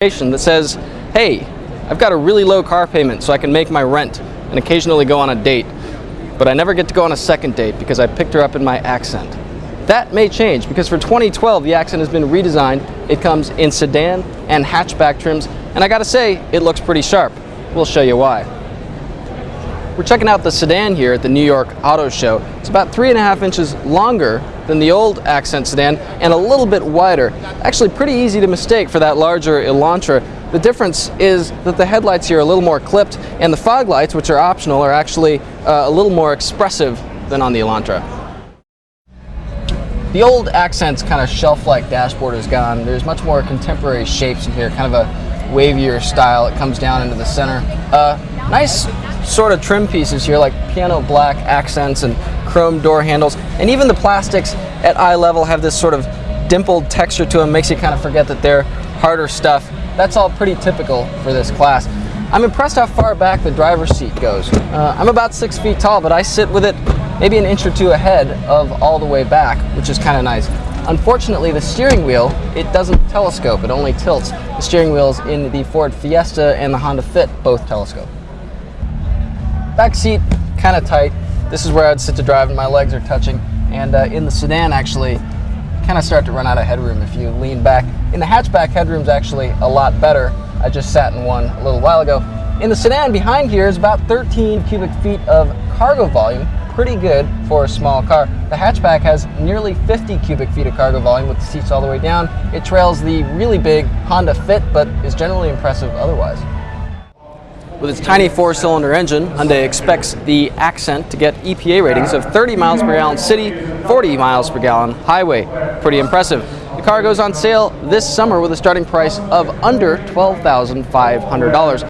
That says, hey, I've got a really low car payment so I can make my rent and occasionally go on a date, but I never get to go on a second date because I picked her up in my Accent. That may change because for 2012 the Accent has been redesigned. It comes in sedan and hatchback trims, and I gotta say, it looks pretty sharp. We'll show you why. We're checking out the sedan here at the New York Auto Show. It's about 3.5 inches longer than the old Accent sedan and a little bit wider. Actually pretty easy to mistake for that larger Elantra. The difference is that the headlights here are a little more clipped, and the fog lights, which are optional, are actually a little more expressive than on the Elantra. The old Accent's kind of shelf-like dashboard is gone. There's much more contemporary shapes in here, kind of a wavier style. It comes down into the center. Nice sort of trim pieces here, like piano black accents and chrome door handles, and even the plastics at eye level have this sort of dimpled texture to them. Makes you kind of forget that they're harder stuff. That's all pretty typical for this class. I'm impressed how far back the driver's seat goes. I'm about 6 feet tall, but I sit with it maybe an inch or two ahead of all the way back, which is kind of nice. Unfortunately, the steering wheel, it doesn't telescope, it only tilts. The steering wheels in the Ford Fiesta and the Honda Fit both telescope. Back seat, kind of tight. This is where I'd sit to drive and my legs are touching. And in the sedan, actually, kind of start to run out of headroom if you lean back. In the hatchback, headroom's actually a lot better. I just sat in one a little while ago. In the sedan behind here is about 13 cubic feet of cargo volume. Pretty good for a small car. The hatchback has nearly 50 cubic feet of cargo volume with the seats all the way down. It trails the really big Honda Fit, but is generally impressive otherwise. With its tiny 4-cylinder engine, Hyundai expects the Accent to get EPA ratings of 30 miles per gallon city, 40 miles per gallon highway. Pretty impressive. The car goes on sale this summer with a starting price of under $12,500.